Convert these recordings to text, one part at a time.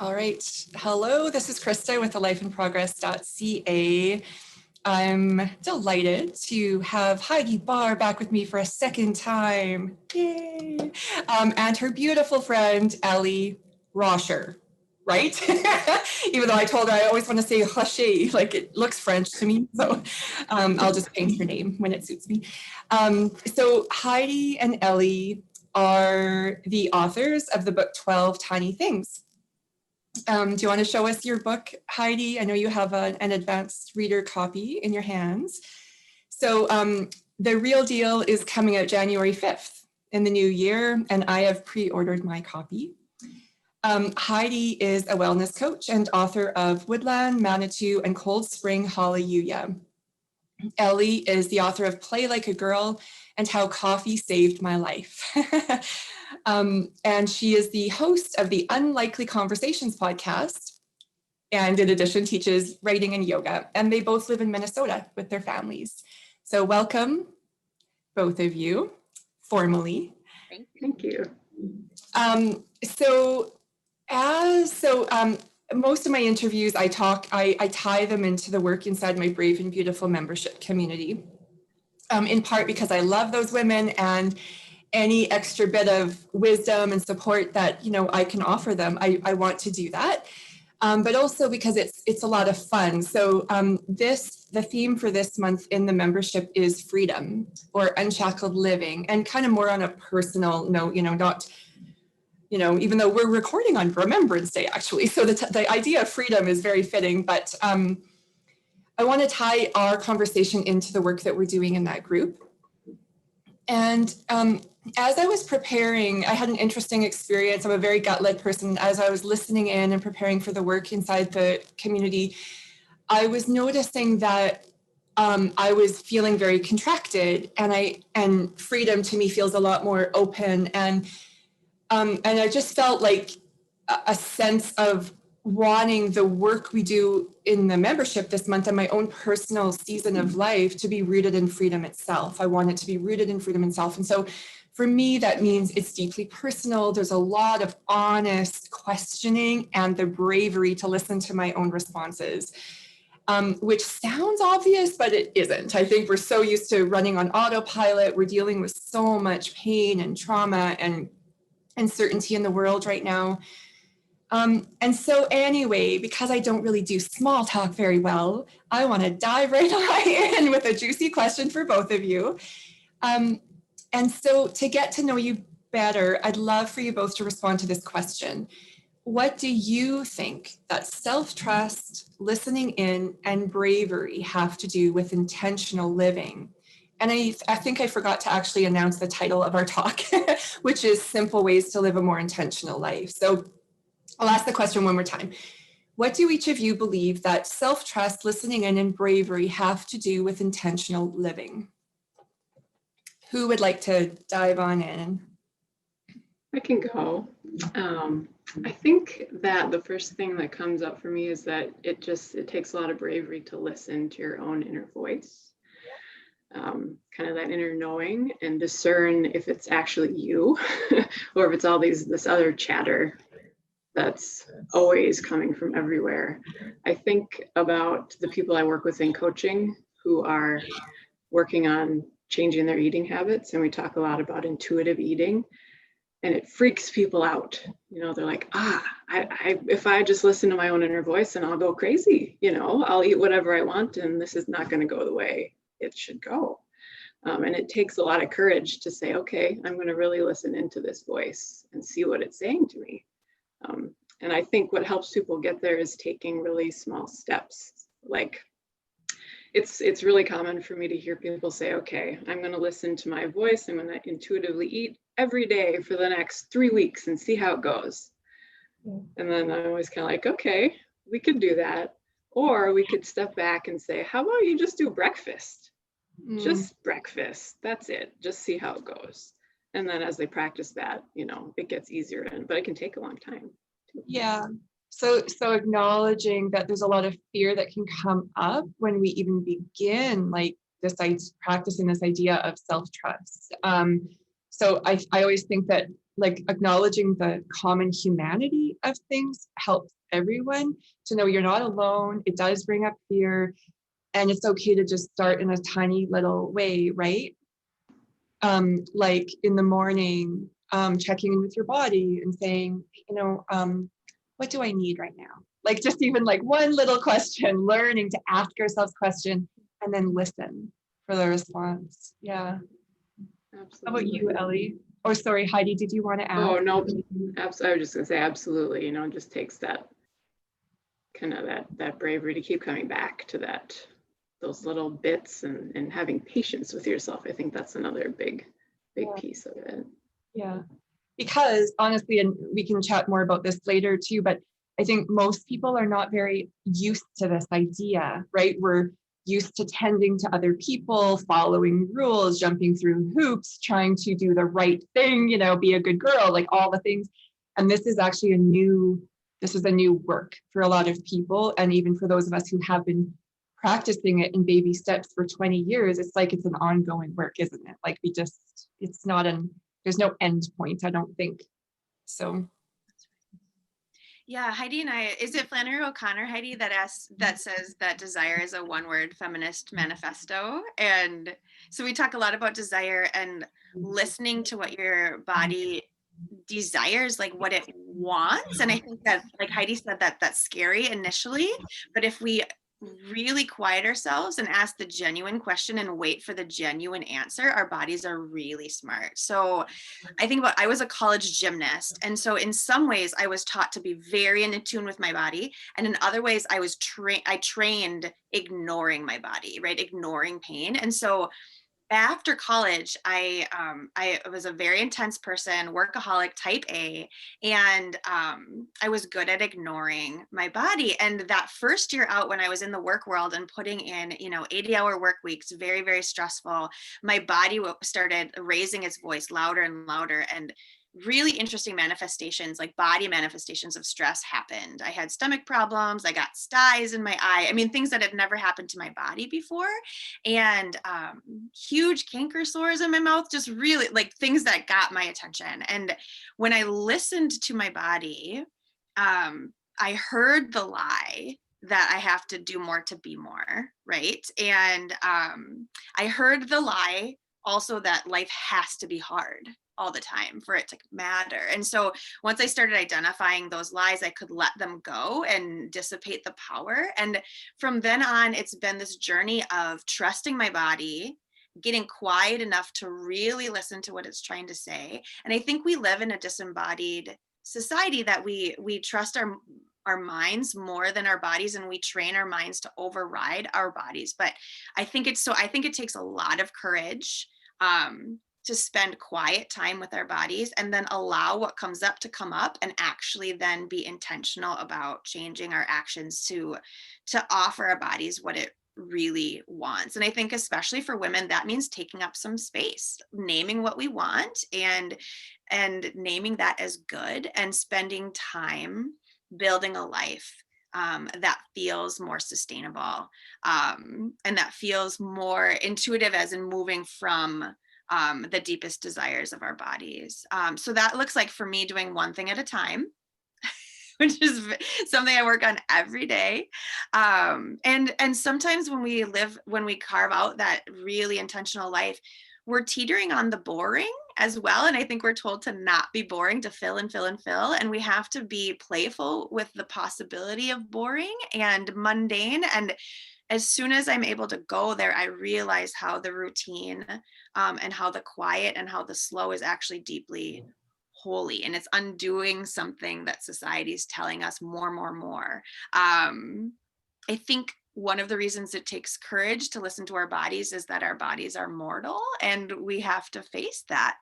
All right. Hello, this is Krista with the lifeinprogress.ca. I'm delighted to have Heidi Barr back with me for a second time. Yay! And her beautiful friend, Ellie Roscher, right? Even though I told her I always want to say Roscher, like it looks French to me. So I'll just change her name when it suits me. So Heidi and Ellie are the authors of the book 12 Tiny Things. Do you want to show us your book, Heidi? I know you have an advanced reader copy in your hands. So The Real Deal is coming out January 5th in the new year, and I have pre-ordered my copy. Heidi is a wellness coach and author of Woodland, Manitou, and Cold Spring Hallelujah. Ellie is the author of Play Like a Girl and How Coffee Saved My Life. And she is the host of the Unlikely Conversations podcast, and in addition teaches writing and yoga. And they both live in Minnesota with their families. So welcome, both of you, formally. Thank you. Most of my interviews, I tie them into the work inside my Brave and Beautiful membership community, in part because I love those women, and any extra bit of wisdom and support that I can offer them, I want to do that. But also because it's a lot of fun. So the theme for this month in the membership is freedom or unshackled living, and kind of more on a personal note, not, even though we're recording on Remembrance Day, actually. So the idea of freedom is very fitting, but I want to tie our conversation into the work that we're doing in that group. And as I was preparing, I had an interesting experience. I'm a very gut-led person. As I was listening in and preparing for the work inside the community, I was noticing that I was feeling very contracted, and freedom to me feels a lot more open. And I just felt like a sense of wanting the work we do in the membership this month and my own personal season of life to be rooted in freedom itself. I want it to be rooted in freedom itself. And so for me, that means it's deeply personal. There's a lot of honest questioning and the bravery to listen to my own responses, which sounds obvious, but it isn't. I think we're so used to running on autopilot. We're dealing with so much pain and trauma and uncertainty in the world right now. And so anyway, because I don't really do small talk very well, I want to dive right in with a juicy question for both of you. And so to get to know you better, I'd love for you both to respond to this question. What do you think that self-trust, listening in, and bravery have to do with intentional living? And I think I forgot to actually announce the title of our talk, which is Simple Ways to Live a More Intentional Life. So I'll ask the question one more time. What do each of you believe that self-trust, listening in, and bravery have to do with intentional living? Who would like to dive on in? I can go. I think that the first thing that comes up for me is that it takes a lot of bravery to listen to your own inner voice, kind of that inner knowing, and discern if it's actually you or if it's all this other chatter that's always coming from everywhere. I think about the people I work with in coaching who are working on changing their eating habits, and we talk a lot about intuitive eating, and it freaks people out. They're like, if I just listen to my own inner voice, and I'll go crazy. I'll eat whatever I want, and this is not going to go the way it should go. And it takes a lot of courage to say, okay, I'm going to really listen into this voice and see what it's saying to me. And I think what helps people get there is taking really small steps. Like it's really common for me to hear people say, okay, I'm going to listen to my voice. I'm going to intuitively eat every day for the next 3 weeks and see how it goes. And then I'm always kind of like, okay, we could do that. Or we could step back and say, how about you just do breakfast? Just breakfast. That's it. Just see how it goes. And then as they practice that, it gets easier, but it can take a long time. Yeah. So acknowledging that there's a lot of fear that can come up when we even begin, like practicing this idea of self-trust. So I always think that like acknowledging the common humanity of things helps everyone to know you're not alone. It does bring up fear, and it's okay to just start in a tiny little way, right? Like in the morning, checking in with your body and saying, what do I need right now? Like just even like one little question, learning to ask ourselves questions and then listen for the response. Yeah. Absolutely. How about you, Ellie? Or sorry, Heidi, did you want to add? Oh, no, I was just gonna say absolutely, it just takes that kind of that bravery to keep coming back to those little bits and having patience with yourself. I think that's another big piece of it. Yeah. Because honestly, and we can chat more about this later too, but I think most people are not very used to this idea, right? We're used to tending to other people, following rules, jumping through hoops, trying to do the right thing, be a good girl, like all the things. And this is actually a new work for a lot of people. And even for those of us who have been practicing it in baby steps for 20 years, it's like it's an ongoing work, isn't it? Like it's not there's no end point, I don't think. So. Yeah, Heidi and I, is it Flannery O'Connor, Heidi, that says that desire is a one-word feminist manifesto? And so we talk a lot about desire and listening to what your body desires, like what it wants. And I think that, like Heidi said, that's scary initially, but if we really quiet ourselves and ask the genuine question and wait for the genuine answer, our bodies are really smart. So I was a college gymnast. And so in some ways I was taught to be very in tune with my body. And in other ways I trained ignoring my body, right? Ignoring pain. And so after college, I was a very intense person, workaholic, type A, and I was good at ignoring my body. And that first year out, when I was in the work world and putting in, 80-hour work weeks, very, very stressful, my body started raising its voice louder and louder, and really interesting manifestations, like body manifestations of stress happened. I had stomach problems. I got styes in my eye. I mean, things that had never happened to my body before. And huge canker sores in my mouth, just really like things that got my attention. And when I listened to my body, I heard the lie that I have to do more to be more, right? And I heard the lie also that life has to be hard all the time for it to matter. And so once I started identifying those lies, I could let them go and dissipate the power. And from then on, it's been this journey of trusting my body, getting quiet enough to really listen to what it's trying to say. And I think we live in a disembodied society that we trust our minds more than our bodies, and we train our minds to override our bodies. But I think it takes a lot of courage to spend quiet time with our bodies and then allow what comes up to come up, and actually then be intentional about changing our actions to offer our bodies what it really wants. And I think especially for women, that means taking up some space, naming what we want, and naming that as good, and spending time building a life that feels more sustainable, and that feels more intuitive, as in moving from the deepest desires of our bodies. So that looks like, for me, doing one thing at a time, which is something I work on every day. And sometimes when we carve out that really intentional life, we're teetering on the boring as well. And I think we're told to not be boring, to fill and fill and fill. And we have to be playful with the possibility of boring and mundane. And as soon as I'm able to go there, I realize how the routine and how the quiet and how the slow is actually deeply holy, and it's undoing something that society is telling us more. I think one of the reasons it takes courage to listen to our bodies is that our bodies are mortal, and we have to face that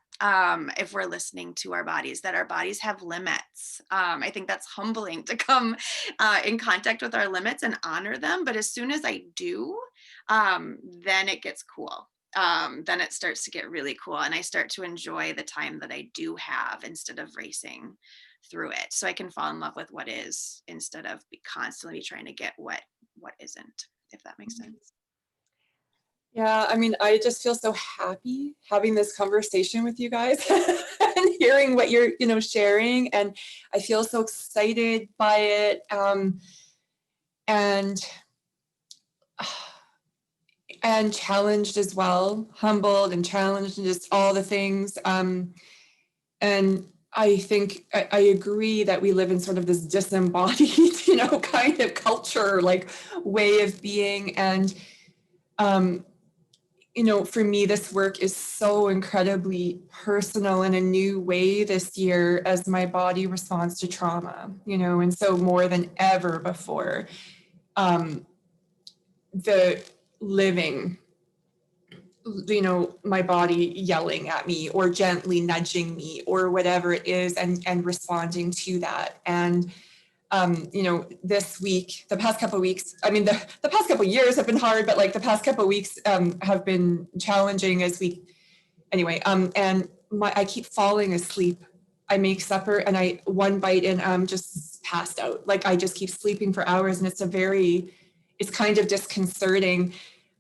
if we're listening to our bodies, that our bodies have limits. I think that's humbling to come in contact with our limits and honor them. But as soon as I do, then it gets cool. Then it starts to get really cool, and I start to enjoy the time that I do have instead of racing through it. So I can fall in love with what is instead of constantly trying to get what isn't, if that makes sense. Yeah, I mean, I just feel so happy having this conversation with you guys and hearing what you're, sharing. And I feel so excited by it. And and challenged as well, humbled and challenged and just all the things. And I think I agree that we live in sort of this disembodied, kind of culture, like way of being. And, for me, this work is so incredibly personal in a new way this year as my body responds to trauma, and so more than ever before, the living, my body yelling at me or gently nudging me or whatever it is, and responding to that. And this week, the past couple of weeks, I mean, the past couple of years have been hard, but like the past couple of weeks have been challenging anyway, and I keep falling asleep. I make supper and one bite and I'm just passed out. Like I just keep sleeping for hours, and it's kind of disconcerting.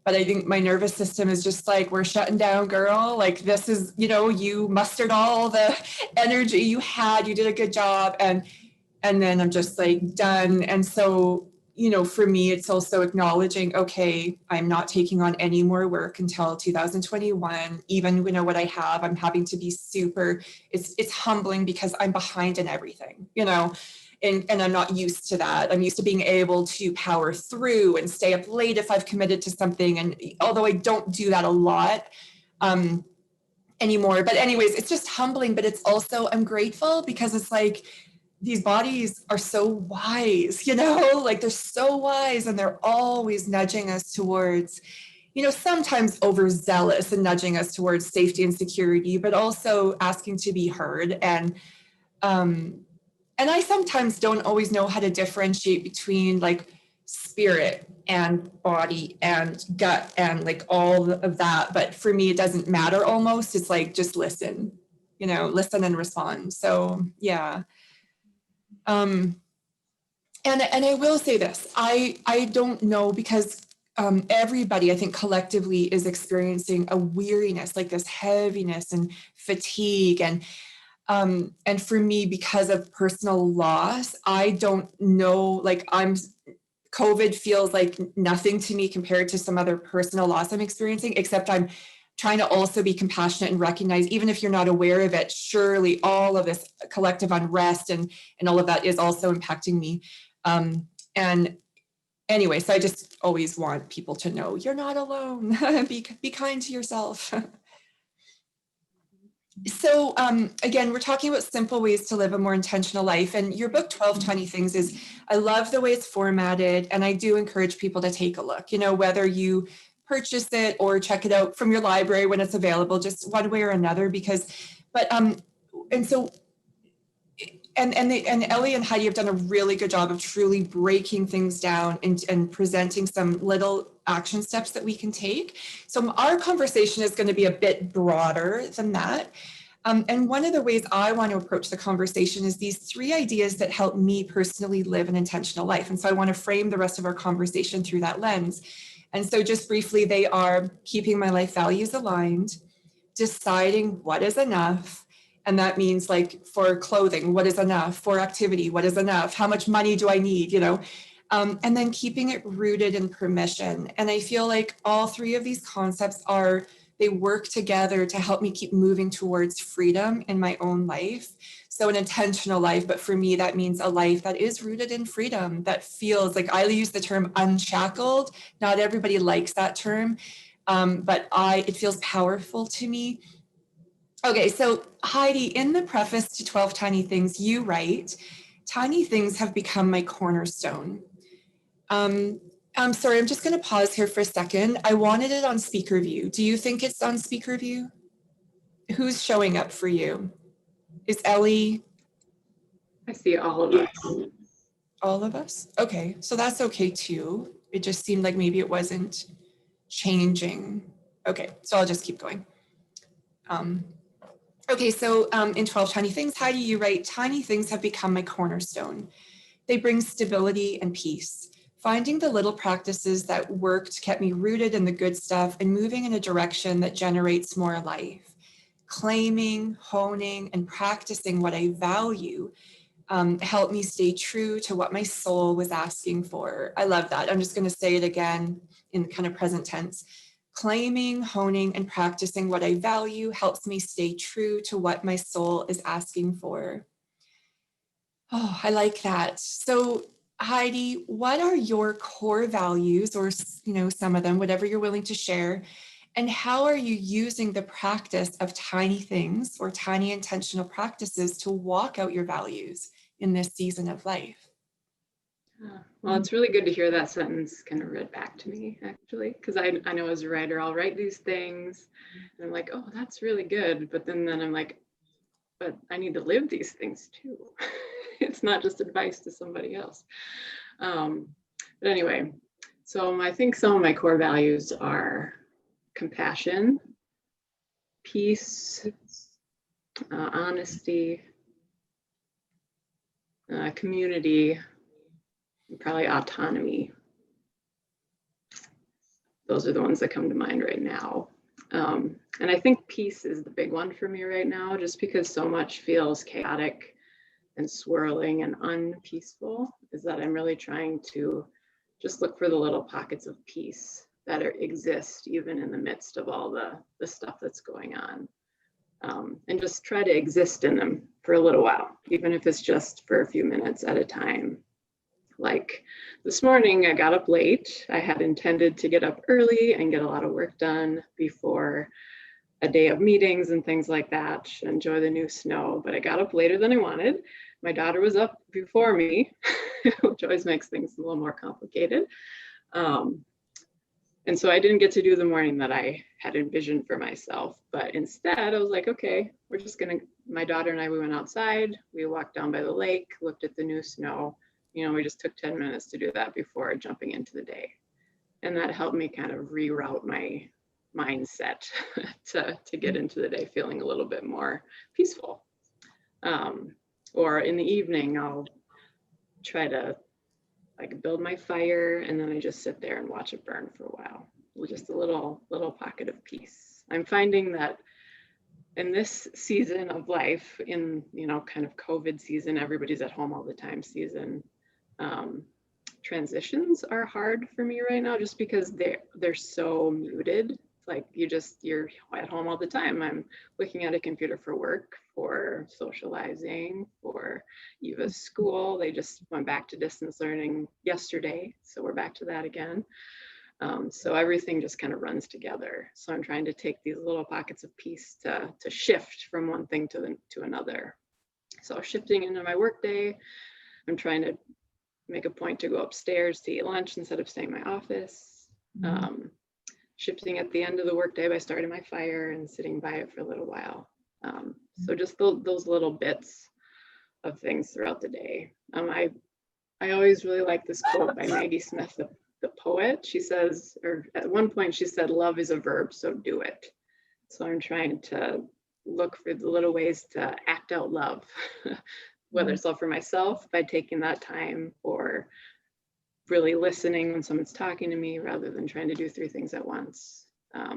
But I think my nervous system is just like, we're shutting down, girl. Like this is, you mustered all the energy you had, you did a good job. And then I'm just like done. And so, for me, it's also acknowledging, okay, I'm not taking on any more work until 2021. Even, what I have, I'm having to be it's humbling because I'm behind in everything, and I'm not used to that. I'm used to being able to power through and stay up late if I've committed to something. And although I don't do that a lot anymore, but anyways, it's just humbling, but it's also, I'm grateful because it's like, these bodies are so wise, like they're so wise, and they're always nudging us towards, sometimes overzealous and nudging us towards safety and security, but also asking to be heard. And I sometimes don't always know how to differentiate between like spirit and body and gut and like all of that. But for me, it doesn't matter almost. It's like, just listen, listen and respond. So yeah. And I will say this, I don't know, because everybody, I think collectively is experiencing a weariness, like this heaviness and fatigue. And for me, because of personal loss, I don't know, like COVID feels like nothing to me compared to some other personal loss I'm experiencing, except I'm trying to also be compassionate and recognize, even if you're not aware of it, surely all of this collective unrest and all of that is also impacting me. And anyway, so I just always want people to know you're not alone. Be kind to yourself. So again, we're talking about simple ways to live a more intentional life. And your book, 12 Tiny Things, I love the way it's formatted. And I do encourage people to take a look, whether you purchase it or check it out from your library when it's available, just one way or another, and Ellie and Heidi have done a really good job of truly breaking things down and presenting some little action steps that we can take. So our conversation is going to be a bit broader than that. And one of the ways I want to approach the conversation is these 3 ideas that help me personally live an intentional life. And so I want to frame the rest of our conversation through that lens. And so just briefly, they are keeping my life values aligned, deciding what is enough. And that means like for clothing, what is enough? For activity, what is enough? How much money do I need? And then keeping it rooted in permission. And I feel like all 3 of these concepts they work together to help me keep moving towards freedom in my own life. So an intentional life, but for me, that means a life that is rooted in freedom, that feels like, I use the term unshackled. Not everybody likes that term, but it feels powerful to me. Okay, so Heidi, in the preface to 12 Tiny Things, you write, tiny things have become my cornerstone. I'm sorry, I'm just going to pause here for a second. I wanted it on speaker view. Do you think it's on speaker view? Who's showing up for you? Is Ellie? I see all of us. All of us? Okay, so that's okay too. It just seemed like maybe it wasn't changing. Okay, so I'll just keep going. Okay, so in 12 Tiny Things, Heidi, you write, tiny things have become my cornerstone. They bring stability and peace. finding the little practices that worked, kept me rooted in the good stuff and moving in a direction that generates more life. Claiming, honing, and practicing what I value helped me stay true to what my soul was asking for. I love that. I'm just going to say it again in kind of present tense. Claiming, honing, and practicing what I value helps me stay true to what my soul is asking for. Oh, I like that. So Heidi, what are your core values, or some of them, whatever you're willing to share, and how are you using the practice of tiny things or tiny intentional practices to walk out your values in this season of life? Well, it's really good to hear that sentence kind of read back to me, actually, because I know as a writer, I'll write these things and I'm like, oh, that's really good. But then I'm like, but I need to live these things too. It's not just advice to somebody else. But anyway, so I think some of my core values are compassion, peace, honesty, community, and probably autonomy. Those are the ones that come to mind right now. And I think peace is the big one for me right now, just because so much feels chaotic and swirling and unpeaceful, is that I'm really trying to just look for the little pockets of peace that exist even in the midst of all the stuff that's going on. And just try to exist in them for a little while, even if it's just for a few minutes at a time. Like this morning, I got up late. I had intended to get up early and get a lot of work done before a day of meetings and things like that, enjoy the new snow, but I got up later than I wanted. My daughter was up before me, which always makes things a little more complicated. And so I didn't get to do the morning that I had envisioned for myself, but instead I was like, okay, my daughter and I, we went outside, we walked down by the lake, looked at the new snow. We just took 10 minutes to do that before jumping into the day. And that helped me kind of reroute my mindset to get into the day feeling a little bit more peaceful. Or in the evening, I'll try to build my fire, and then I just sit there and watch it burn for a while. Just a little pocket of peace. I'm finding that in this season of life, in kind of COVID season, everybody's at home all the time season, transitions are hard for me right now, just because they're so muted. Like you're at home all the time. I'm looking at a computer for work, for socializing, for Eva's school. They just went back to distance learning yesterday, so we're back to that again. So everything just kind of runs together. So I'm trying to take these little pockets of peace to shift from one thing to another. So shifting into my work day, I'm trying to make a point to go upstairs to eat lunch instead of staying in my office. Shifting at the end of the workday by starting my fire and sitting by it for a little while. So just those little bits of things throughout the day. I always really like this quote by Maggie Smith, the poet. She says, or at one point she said, love is a verb, so do it. So I'm trying to look for the little ways to act out love, whether it's love for myself by taking that time, or really listening when someone's talking to me rather than trying to do 3 things at once. A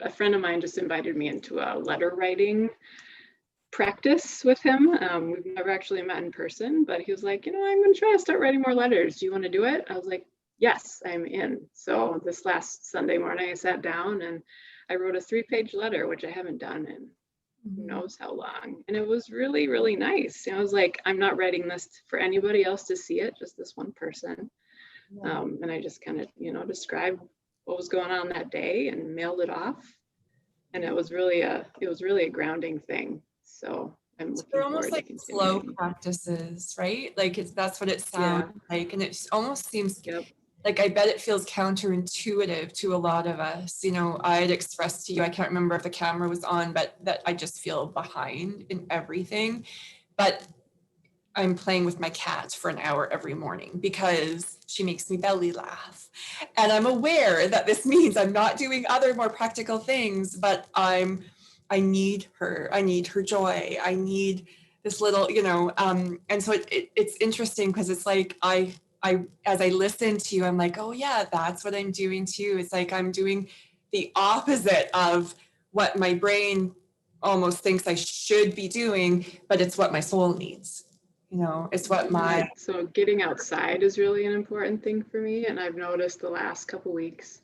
friend of mine just invited me into a letter writing practice with him. We've never actually met in person, but he was like, I'm going to try to start writing more letters. Do you want to do it? I was like, yes, I'm in. So this last Sunday morning, I sat down and I wrote a 3-page letter, which I haven't done in who knows how long. And it was really, really nice. And I was like, I'm not writing this for anybody else to see it, just this one person. And I just kind of, described what was going on that day and mailed it off. And it was really a grounding thing. So I'm looking almost forward like to slow continuing. practices, right? Like that's what it sounds like. And it almost seems Yep. like, I bet it feels counterintuitive to a lot of us. I had expressed to you, I can't remember if the camera was on, but that I just feel behind in everything. But I'm playing with my cat for an hour every morning because she makes me belly laugh. And I'm aware that this means I'm not doing other more practical things, but I need her. I need her joy. I need this little, and so it's interesting because it's like as I listen to you, I'm like, oh yeah, that's what I'm doing too. It's like I'm doing the opposite of what my brain almost thinks I should be doing, but it's what my soul needs. It's what my So getting outside is really an important thing for me. And I've noticed the last couple weeks,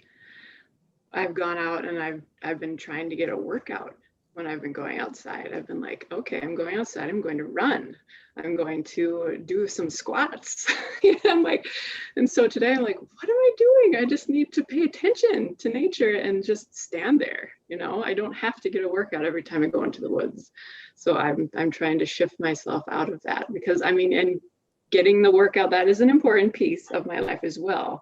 I've gone out and I've been trying to get a workout when I've been going outside. I've been like, okay, I'm going outside. I'm going to run. I'm going to do some squats. I'm like, and so today I'm like, what am I doing? I just need to pay attention to nature and just stand there. I don't have to get a workout every time I go into the woods. So I'm trying to shift myself out of that because and getting the workout, that is an important piece of my life as well.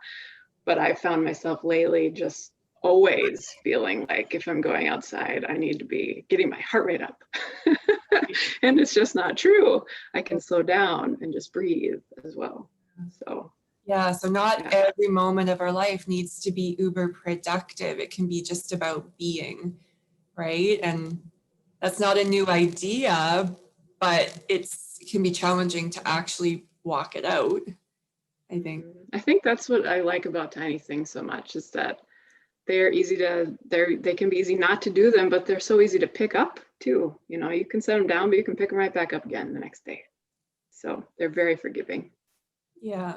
But I found myself lately just always feeling like if I'm going outside, I need to be getting my heart rate up. And it's just not true. I can slow down and just breathe as well. So not every moment of our life needs to be uber productive. It can be just about being, right? And that's not a new idea, but it can be challenging to actually walk it out, I think. I think that's what I like about Tiny Things so much is that they can be easy not to do them, but they're so easy to pick up too. You can set them down, but you can pick them right back up again the next day. So they're very forgiving. Yeah.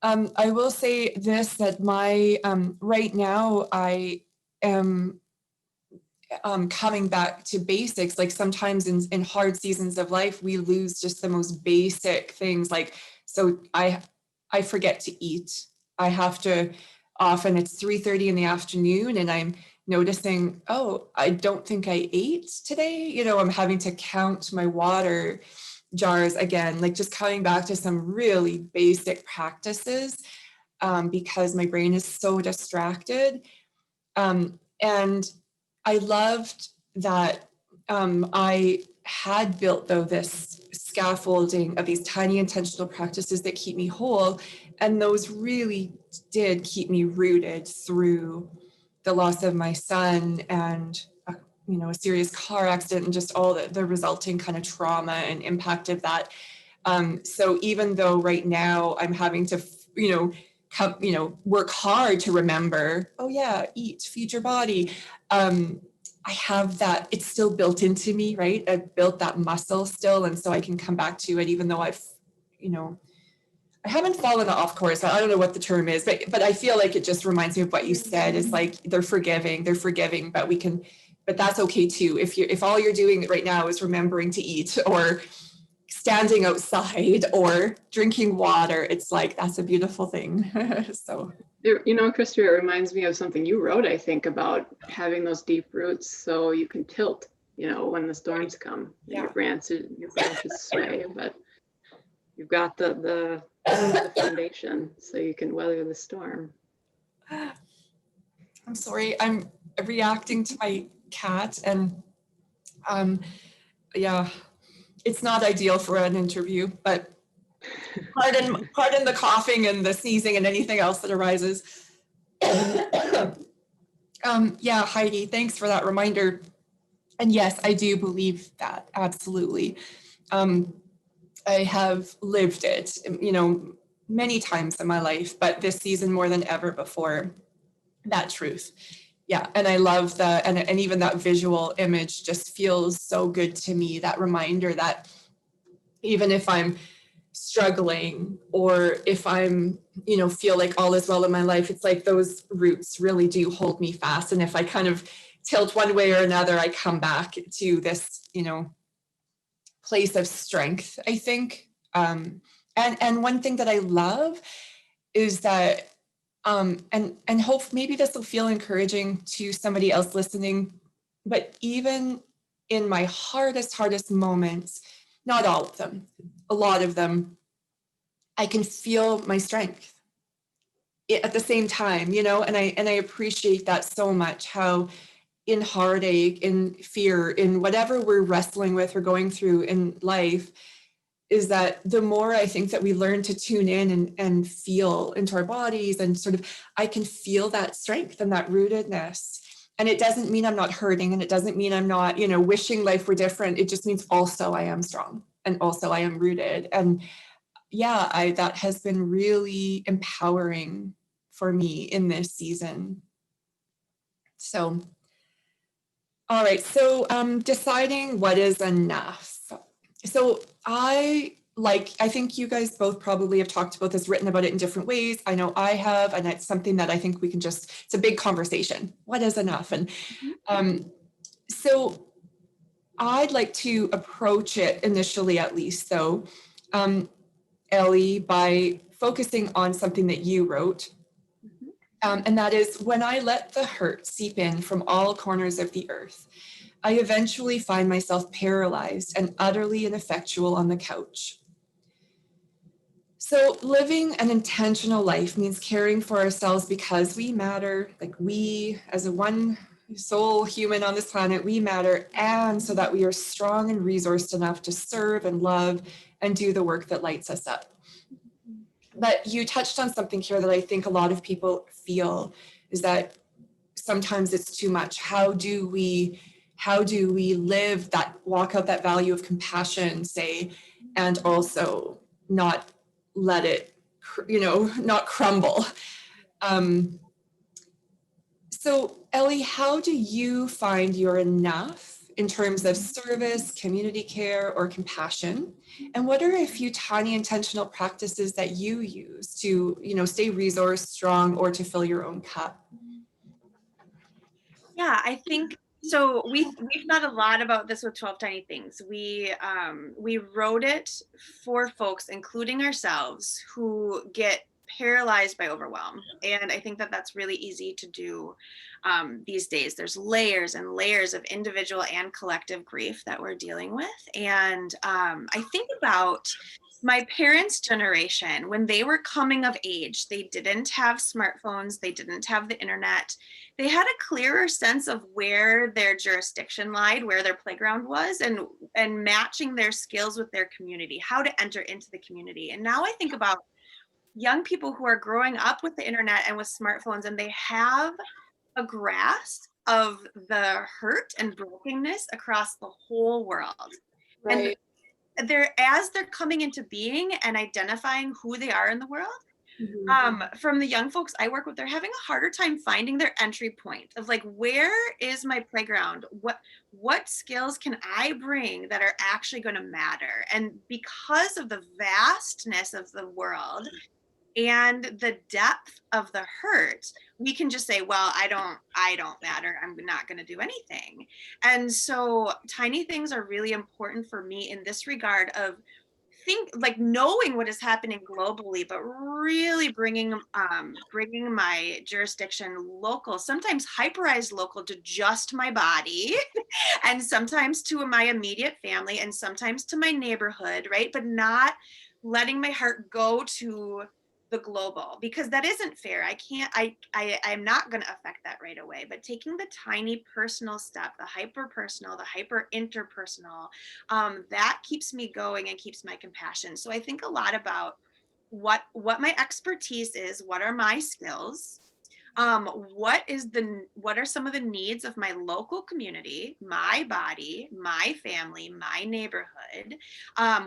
I will say this, that my, right now I am coming back to basics. Like sometimes in hard seasons of life, we lose just the most basic things. Like, so I forget to eat. I have to, often it's 3:30 in the afternoon and I'm noticing, oh, I don't think I ate today. I'm having to count my water jars again, like just coming back to some really basic practices because my brain is so distracted. And I loved that I had built, though, this scaffolding of these tiny intentional practices that keep me whole. And those really did keep me rooted through the loss of my son and a serious car accident and just all the resulting kind of trauma and impact of that. So even though right now I'm having to, work hard to remember, oh yeah, eat, feed your body. I have that, it's still built into me, right? I've built that muscle still. And so I can come back to it, even though I haven't fallen off course. I don't know what the term is, but I feel like it just reminds me of what you said is like, they're forgiving, but that's okay too. If all you're doing right now is remembering to eat or standing outside or drinking water, it's like, that's a beautiful thing. So. Christopher, it reminds me of something you wrote, I think, about having those deep roots so you can tilt, when the storms come. Yeah. Your branches sway, but you've got the foundation so you can weather the storm. I'm sorry, I'm reacting to my cat and it's not ideal for an interview, but pardon the coughing and the sneezing and anything else that arises. Heidi, thanks for that reminder. And yes, I do believe that, absolutely. I have lived it, many times in my life, but this season more than ever before, that truth. Yeah, and I love and even that visual image just feels so good to me, that reminder that even if I'm struggling or if I'm, feel like all is well in my life, it's like those roots really do hold me fast. And if I kind of tilt one way or another, I come back to this, place of strength, I think. And one thing that I love is that, and hope maybe this will feel encouraging to somebody else listening, but even in my hardest moments, not all of them, a lot of them, I can feel my strength at the same time, and I appreciate that so much, how in heartache, in fear, in whatever we're wrestling with or going through in life, is that the more I think that we learn to tune in and feel into our bodies and sort of, I can feel that strength and that rootedness. And it doesn't mean I'm not hurting, and it doesn't mean I'm not, wishing life were different. It just means also I am strong, and also I am rooted. And yeah, that has been really empowering for me in this season. So, all right. So deciding what is enough. So I think you guys both probably have talked about this, written about it in different ways. I know I have, and it's something that I think we can it's a big conversation. What is enough? And so I'd like to approach it initially, at least, though, Ellie, by focusing on something that you wrote. And that is, when I let the hurt seep in from all corners of the earth, I eventually find myself paralyzed and utterly ineffectual on the couch. So living an intentional life means caring for ourselves because we matter, like we as a one soul human on this planet, we matter, and so that we are strong and resourced enough to serve and love and do the work that lights us up. But you touched on something here that I think a lot of people feel, is that sometimes it's too much. How do we live that, walk out that value of compassion, say, and also not let it, not crumble? So Ellie, how do you find you're enough in terms of service, community care, or compassion? And what are a few tiny intentional practices that you use to, stay resourced, strong, or to fill your own cup? Yeah, I think so. We've thought a lot about this with 12 Tiny Things. We wrote it for folks, including ourselves, who get paralyzed by overwhelm, and I think that that's really easy to do these days. There's layers and layers of individual and collective grief that we're dealing with, and I think about my parents' generation. When they were coming of age, they didn't have smartphones, they didn't have the internet. They had a clearer sense of where their jurisdiction lied, where their playground was, and matching their skills with their community, how to enter into the community. And now I think about young people who are growing up with the internet and with smartphones, and they have a grasp of the hurt and brokenness across the whole world. And Right. as they're coming into being and identifying who they are in the world, from the young folks I work with, they're having a harder time finding their entry point of like, where is my playground? What skills can I bring that are actually going to matter? And because of the vastness of the world and the depth of the hurt, we can just say, well, I don't matter, I'm not going to do anything. And so tiny things are really important for me in this regard of like knowing what is happening globally, but really bringing my jurisdiction local, sometimes hyperized local to just my body, and sometimes to my immediate family, and sometimes to my neighborhood, right? But not letting my heart go to the global, because that isn't fair. I'm not going to affect that right away, but taking the tiny personal step, the hyper personal, the hyper interpersonal, that keeps me going and keeps my compassion. So I think a lot about what my expertise is, what are my skills, what are some of the needs of my local community, my body, my family, my neighborhood,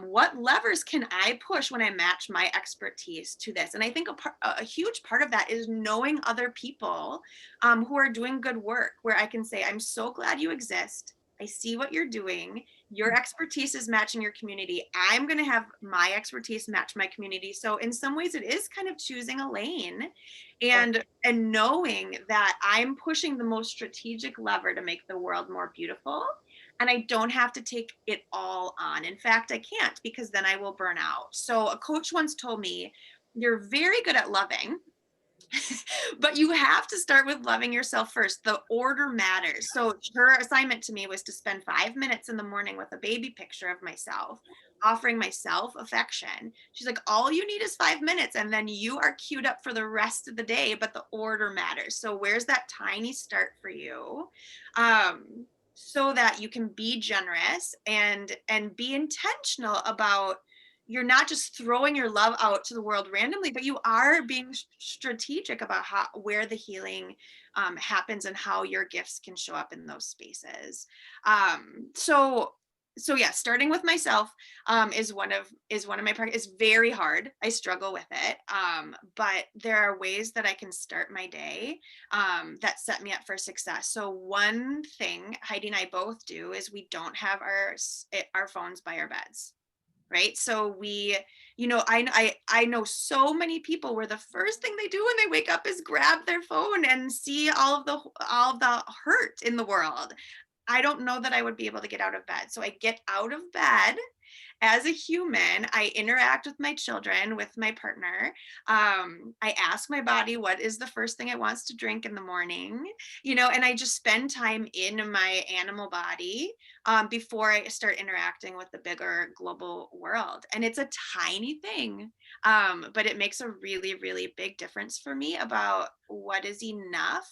what levers can I push when I match my expertise to this? And I think a huge part of that is knowing other people who are doing good work, where I can say, I'm so glad you exist, I see what you're doing, your expertise is matching your community, I'm going to have my expertise match my community. So in some ways it is kind of choosing a lane and knowing that I'm pushing the most strategic lever to make the world more beautiful, and I don't have to take it all on. In fact, I can't, because then I will burn out. So a coach once told me, you're very good at loving, but you have to start with loving yourself first. The order matters. So her assignment to me was to spend 5 minutes in the morning with a baby picture of myself, offering myself affection. She's like, all you need is 5 minutes, and then you are queued up for the rest of the day, but the order matters. So where's that tiny start for you? So that you can be generous and be intentional about you're not just throwing your love out to the world randomly, but you are being strategic about where the healing happens and how your gifts can show up in those spaces. So yeah, starting with myself is one of my practices. It's very hard. I struggle with it. But there are ways that I can start my day that set me up for success. So one thing Heidi and I both do is we don't have our phones by our beds. Right. So I know so many people where the first thing they do when they wake up is grab their phone and see all of the hurt in the world. I don't know that I would be able to get out of bed. So I get out of bed as a human. I interact with my children, with my partner. I ask my body what is the first thing it wants to drink in the morning, and I just spend time in my animal body before I start interacting with the bigger global world. And it's a tiny thing, but it makes a really, really big difference for me about what is enough.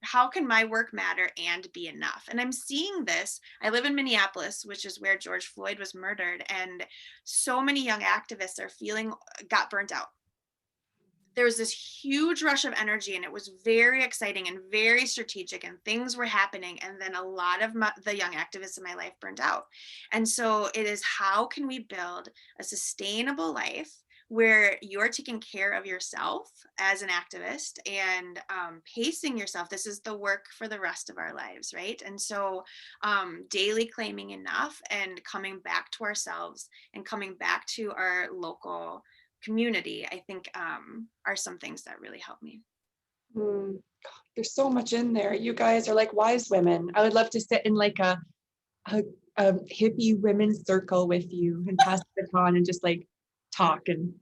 How can my work matter and be enough? And I'm seeing this. I live in Minneapolis, which is where George Floyd was murdered. And so many young activists got burnt out. There was this huge rush of energy, and it was very exciting and very strategic, and things were happening. And then a lot of the young activists in my life burned out. And so it is, how can we build a sustainable life where you're taking care of yourself as an activist and pacing yourself? This is the work for the rest of our lives, right? And so daily claiming enough and coming back to ourselves and coming back to our local community, I think are some things that really help me. There's so much in there. You guys are like wise women. I would love to sit in like a hippie women's circle with you and pass the baton and just like talk. And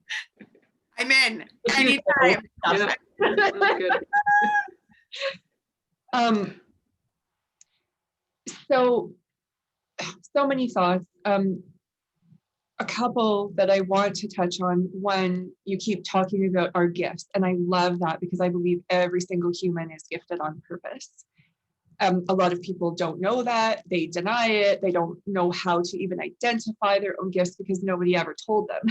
I'm in anytime. Yeah. Good. So many thoughts. A couple that I want to touch on. One, you keep talking about our gifts, and I love that because I believe every single human is gifted on purpose. A lot of people don't know that. They deny it. They don't know how to even identify their own gifts because nobody ever told them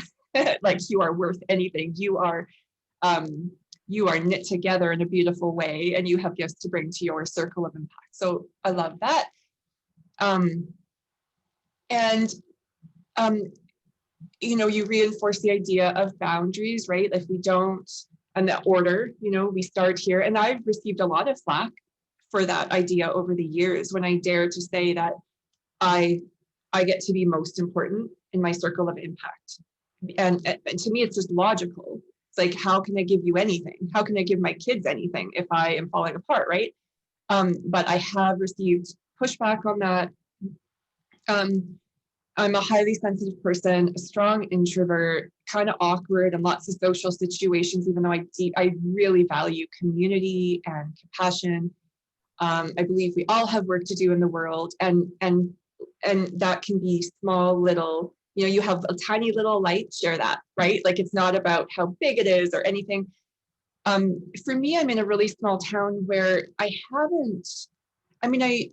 like, you are worth anything. You are knit together in a beautiful way, and you have gifts to bring to your circle of impact. So I love that. You reinforce the idea of boundaries, right? If we don't, and the order, we start here. And I've received a lot of flack for that idea over the years when I dare to say that I get to be most important in my circle of impact. And to me, it's just logical. It's like, how can I give you anything? How can I give my kids anything if I am falling apart, right? But I have received pushback on that. I'm a highly sensitive person, a strong introvert, kind of awkward in lots of social situations, even though I really value community and compassion. I believe we all have work to do in the world, and that can be small little, you have a tiny little light, share that, right? Like, it's not about how big it is or anything. For me, I'm in a really small town where I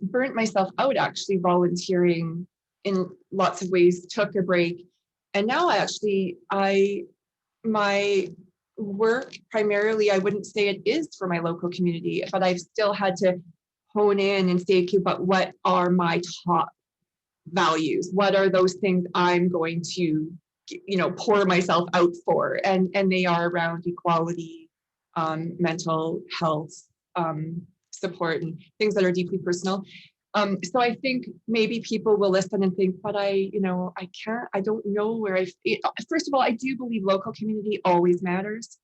burnt myself out actually volunteering in lots of ways, took a break. And now my work primarily, I wouldn't say it is for my local community, but I've still had to hone in and say, okay, but what are my top values? What are those things I'm going to, pour myself out for? And they are around equality, mental health, support, and things that are deeply personal. So I think maybe people will listen and think, but I don't know where first of all, I do believe local community always matters.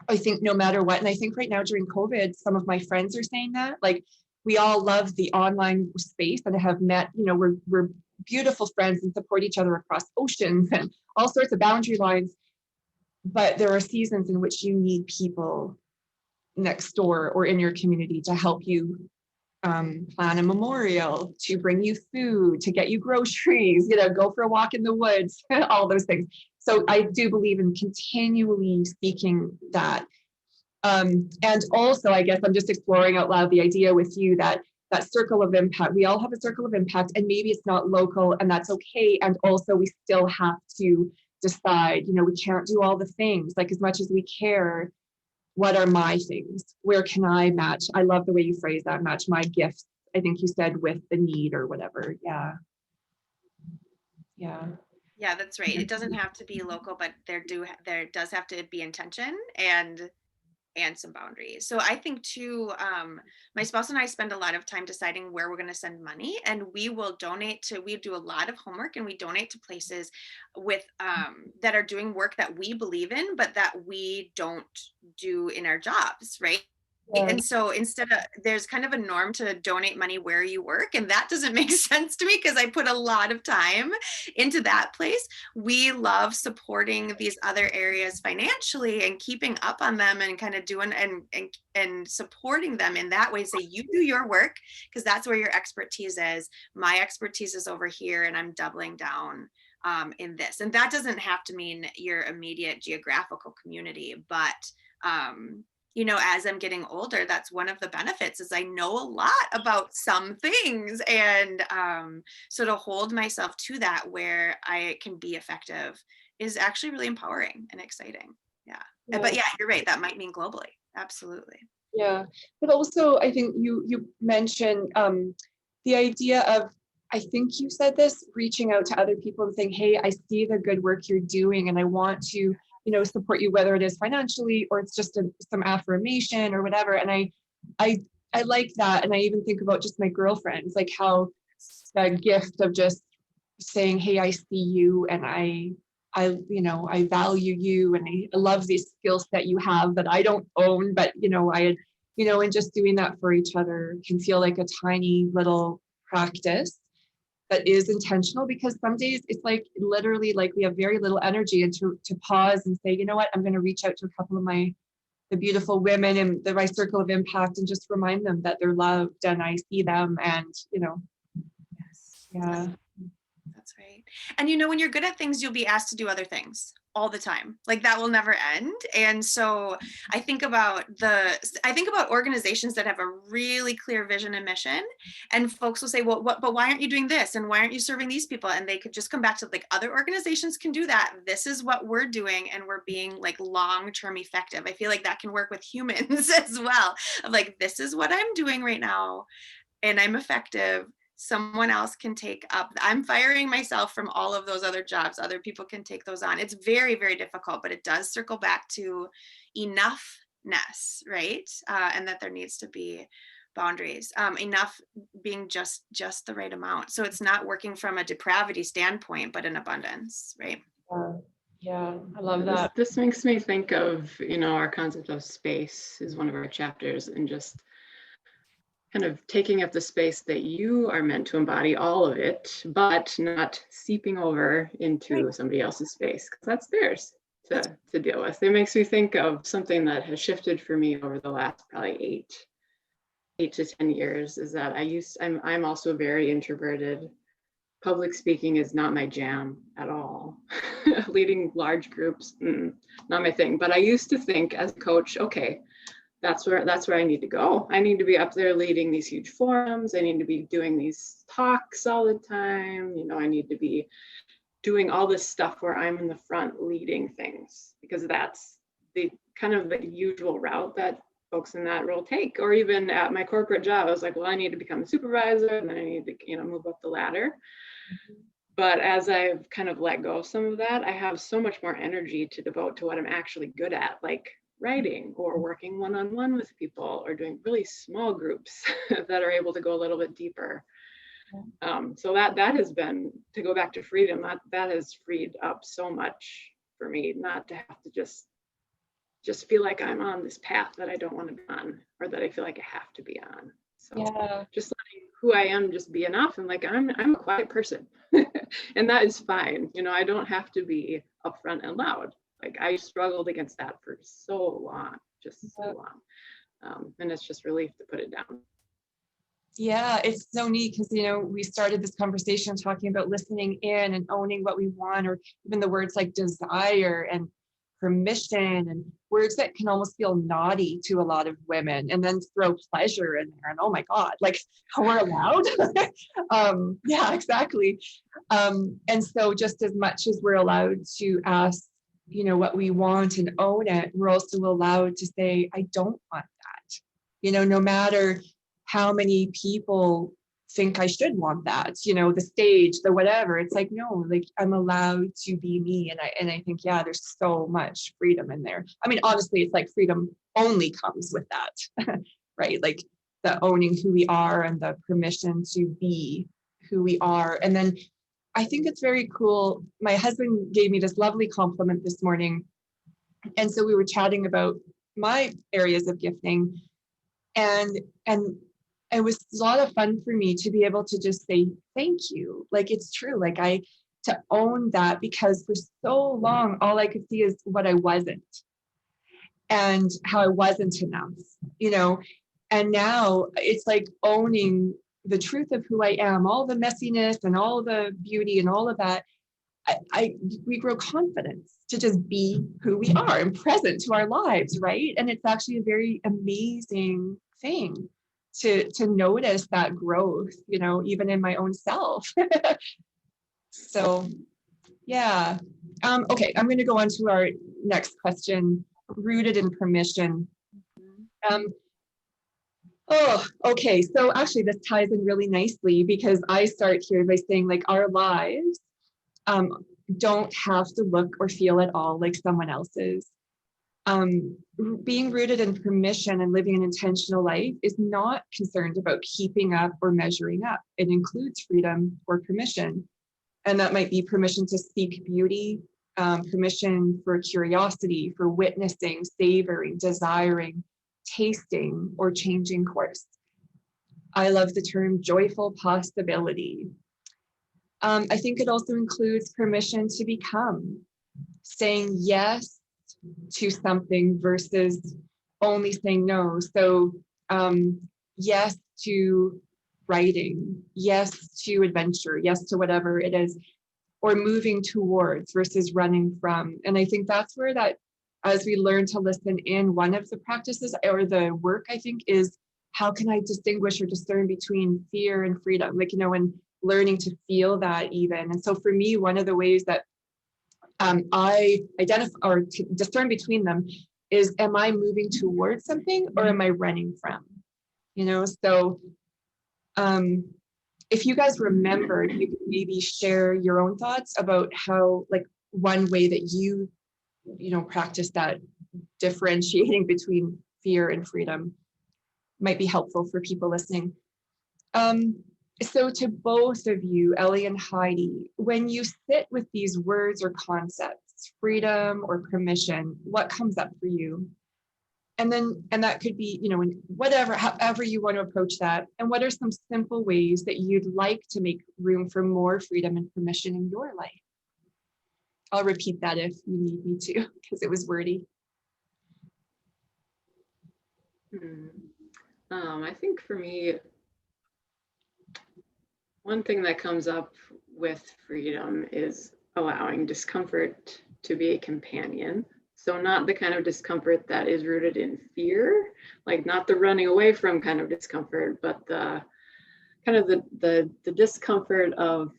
I think no matter what. And I think right now during COVID, some of my friends are saying that, like, we all love the online space and have met, we're beautiful friends and support each other across oceans and all sorts of boundary lines. But there are seasons in which you need people next door or in your community to help you plan a memorial, to bring you food, to get you groceries, go for a walk in the woods, all those things. So I do believe in continually seeking that. And also, I guess I'm just exploring out loud the idea with you that that circle of impact. We all have a circle of impact, and maybe it's not local, and that's okay. And also we still have to decide, we can't do all the things. Like, as much as we care, what are my things? Where can I match? I love the way you phrase that, match my gifts, I think you said, with the need or whatever. Yeah. Yeah, that's right. It doesn't have to be local, but there does have to be intention and some boundaries. So I think too, my spouse and I spend a lot of time deciding where we're going to send money, and we do a lot of homework, and we donate to places with that are doing work that we believe in, but that we don't do in our jobs, right? Yeah. And so there's kind of a norm to donate money where you work. And that doesn't make sense to me because I put a lot of time into that place. We love supporting these other areas financially and keeping up on them and kind of doing and supporting them in that way. Say, you do your work because that's where your expertise is. My expertise is over here, and I'm doubling down in this. And that doesn't have to mean your immediate geographical community, but as I'm getting older, that's one of the benefits is I know a lot about some things. And so to hold myself to that where I can be effective is actually really empowering and exciting. Yeah. But yeah, you're right. That might mean globally. Absolutely. Yeah. But also, I think you mentioned the idea of, I think you said this, reaching out to other people and saying, hey, I see the good work you're doing, and I want to support you, whether it is financially or it's just some affirmation or whatever. And I like that. And I even think about just my girlfriends, like how that gift of just saying, hey, I see you, and I value you, and I love these skills that you have that I don't own, but and just doing that for each other can feel like a tiny little practice that is intentional, because some days it's like literally like we have very little energy, and to pause and say, you know what, I'm going to reach out to a couple of the beautiful women in my circle of impact and just remind them that they're loved and I see them, and Yes. Yeah. That's right. And when you're good at things, you'll be asked to do other things all the time. Like, that will never end. And so I think about organizations that have a really clear vision and mission, and folks will say, well, but why aren't you doing this? And why aren't you serving these people? And they could just come back to, like, other organizations can do that. This is what we're doing, and we're being like long-term effective. I feel like that can work with humans as well, of like, this is what I'm doing right now, and I'm effective. Someone else can take up. I'm firing myself from all of those other jobs. Other people can take those on. It's very, very difficult, but it does circle back to enoughness, right? And that there needs to be boundaries. Enough being just the right amount. So it's not working from a depravity standpoint, but an abundance, right? Yeah, I love that. This makes me think of, our concept of space is one of our chapters, and just kind of taking up the space that you are meant to embody, all of it, but not seeping over into somebody else's space, because that's theirs to deal with. It makes me think of something that has shifted for me over the last probably 8 to 10 years, is that I'm also very introverted. Public speaking is not my jam at all. Leading large groups, not my thing. But I used to think as a coach, okay, that's where I need to go. I need to be up there leading these huge forums. I need to be doing these talks all the time. I need to be doing all this stuff where I'm in the front leading things, because that's the kind of the usual route that folks in that role take. Or even at my corporate job, I was like, well, I need to become a supervisor, and then I need to, move up the ladder. But as I've kind of let go of some of that, I have so much more energy to devote to what I'm actually good at, like writing or working one-on-one with people, or doing really small groups that are able to go a little bit deeper. So that has been, to go back to freedom, that has freed up so much for me, not to have to just feel like I'm on this path that I don't want to be on, or that I feel like I have to be on. So just letting who I am just be enough, and like I'm a quiet person, and that is fine. I don't have to be upfront and loud. Like, I struggled against that for so long, just so long. And it's just relief to put it down. Yeah, it's so neat because, we started this conversation talking about listening in and owning what we want, or even the words like desire. And permission, and words that can almost feel naughty to a lot of women, and then throw pleasure in there. And oh my God, like we're allowed. Yeah, exactly. And so just as much as we're allowed to ask, you know, what we want and own it, we're also allowed to say, I don't want that. You know, no matter how many people think I should want that, you know, the stage, the whatever. It's like, no, like I'm allowed to be me. And I think, yeah, there's so much freedom in there. I mean, honestly, it's like freedom only comes with that, right? Like the owning who we are and the permission to be who we are. And then I think it's very cool. My husband gave me this lovely compliment this morning. And so we were chatting about my areas of gifting, and it was a lot of fun for me to be able to just say thank you. Like it's true, like I to own that, because for so long all I could see is what I wasn't and how I wasn't enough, you know. And now it's like owning the truth of who I am, all the messiness and all the beauty and all of that. We grow confidence to just be who we are and present to our lives, right? And it's actually a very amazing thing to notice that growth, you know, even in my own self. So yeah. Okay, I'm going to go on to our next question, rooted in permission. Oh, okay. So actually this ties in really nicely, because I start here by saying like our lives don't have to look or feel at all like someone else's. Being rooted in permission and living an intentional life is not concerned about keeping up or measuring up. It includes freedom or permission. And that might be permission to seek beauty, permission for curiosity, for witnessing, savoring, desiring, tasting, or changing course. I love the term joyful possibility. I think it also includes permission to become, saying yes to something versus only saying no. So yes to writing, yes to adventure, yes to whatever it is, or moving towards versus running from. And I think that's where that, as we learn to listen in, one of the practices or the work, I think, is how can I distinguish or discern between fear and freedom? Like, you know, and learning to feel that even. And so for me, one of the ways that I identify or to discern between them is, am I moving towards something or am I running from? You know, so if you guys remember, you could maybe share your own thoughts about how, like, one way that you know, practice that differentiating between fear and freedom might be helpful for people listening. So to both of you, Ellie and Heidi, when you sit with these words or concepts, freedom or permission, what comes up for you? And that could be, you know, in whatever, however you want to approach that. And what are some simple ways that you'd like to make room for more freedom and permission in your life? I'll repeat that if you need me to, because it was wordy. I think for me, one thing that comes up with freedom is allowing discomfort to be a companion. So not the kind of discomfort that is rooted in fear, like not the running away from kind of discomfort, but the kind of the discomfort of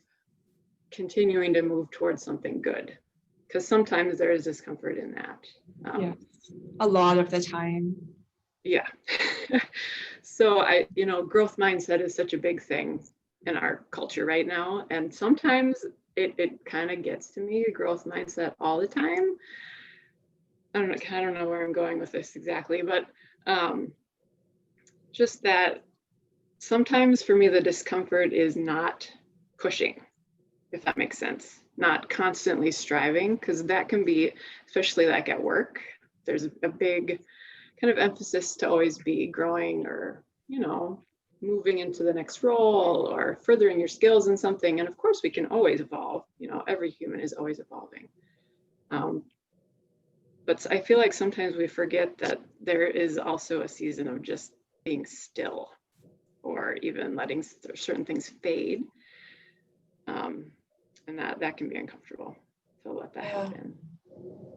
continuing to move towards something good. Because sometimes there is discomfort in that. Yeah, a lot of the time. Yeah. So you know, growth mindset is such a big thing in our culture right now. And sometimes it kind of gets to me, growth mindset all the time. I don't know where I'm going with this exactly, but just that sometimes for me, the discomfort is not pushing, if that makes sense, not constantly striving, because that can be, especially like at work, there's a big kind of emphasis to always be growing or, you know, moving into the next role or furthering your skills in something. And of course we can always evolve, you know, every human is always evolving. But I feel like sometimes we forget that there is also a season of just being still or even letting certain things fade. And that can be uncomfortable to let that happen.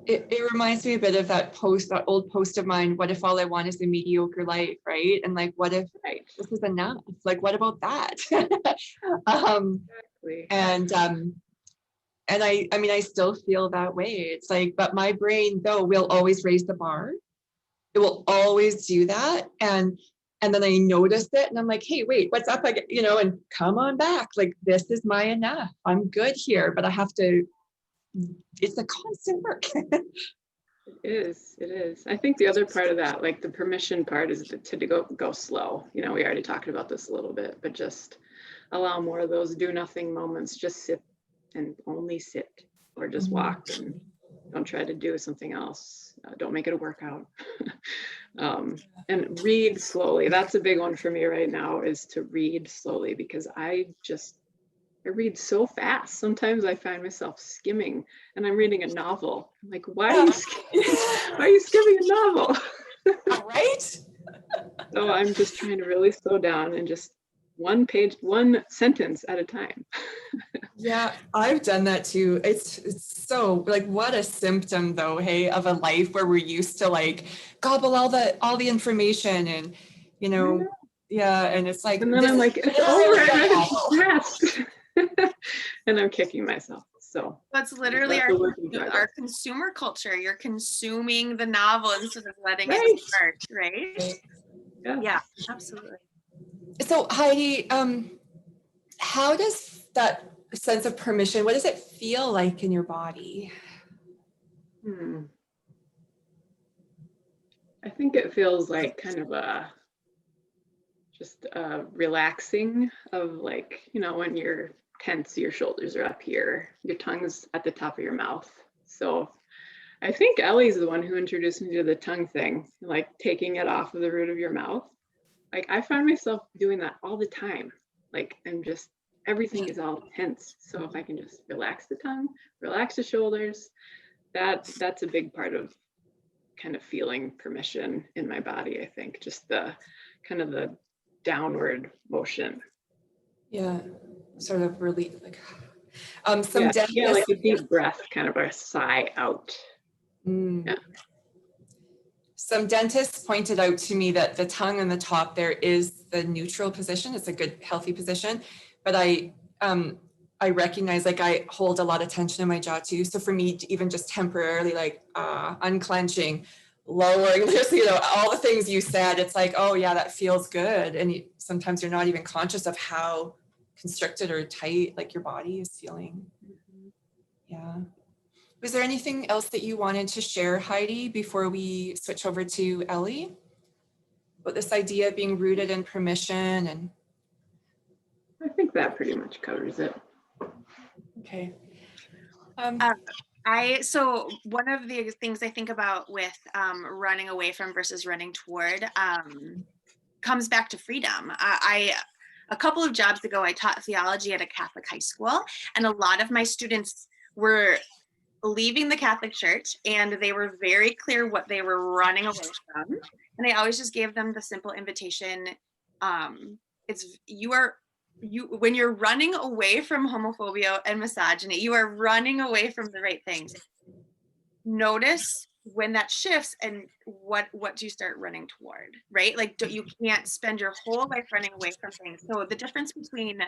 it reminds me a bit of that old post of mine, what if all I want is a mediocre life, right? And like, what if Right. this is enough? Like, what about that? Exactly. And I mean, I still feel that way. It's like, but my brain though will always raise the bar. It will always do that. And then I noticed it and I'm like, hey, wait, what's up? And come on back. Like, this is my enough. I'm good here, but I have to, it's a constant work. It is. I think the other part of that, like the permission part, is to go slow. We already talked about this a little bit, but just allow more of those do nothing moments. Just sit and only sit, or just walk, and don't try to do something else. Don't make it a workout. And read slowly. That's a big one for me right now, is to read slowly, because I read so fast. Sometimes I find myself skimming, and I'm reading a novel. I'm like, why are you skimming a novel? Right? So I'm just trying to really slow down and just one sentence at a time. Yeah, I've done that too. It's so like, what a symptom though, hey, of a life where we're used to like gobble all the information and yeah, and it's like, And then I'm like, it's over. I read it fast. And I'm kicking myself. So that's literally that's a work in progress. our consumer culture. You're consuming the novel instead of letting Right. it start, right? Yeah, absolutely. So Heidi, how does that sense of permission, what does it feel like in your body? I think it feels like kind of just relaxing of, like, when you're tense, your shoulders are up here, your tongue's at the top of your mouth. So I think Ellie's the one who introduced me to the tongue thing, like taking it off of the root of your mouth. Like, I find myself doing that all the time. Like, everything is all tense. So if I can just relax the tongue, relax the shoulders, that's a big part of kind of feeling permission in my body. I think just the kind of the downward motion. Yeah, sort of relief, like like a deep breath, kind of a sigh out. Yeah. Some dentists pointed out to me that the tongue on the top there is the neutral position. It's a good, healthy position. But I recognize, like, I hold a lot of tension in my jaw too. So for me, even just temporarily, like unclenching, lowering, just, all the things you said, it's like, oh yeah, that feels good. And sometimes you're not even conscious of how constricted or tight, like, your body is feeling. Yeah. Was there anything else that you wanted to share, Heidi, before we switch over to Ellie? About this idea of being rooted in permission and... I think that pretty much covers it. Okay. So one of the things I think about with running away from versus running toward comes back to freedom. A couple of jobs ago, I taught theology at a Catholic high school, and a lot of my students were leaving the Catholic Church, and they were very clear what they were running away from. And I always just gave them the simple invitation. When you're running away from homophobia and misogyny, you are running away from the right things. Notice when that shifts and what do you start running toward, right? Like, you can't spend your whole life running away from things. So the difference between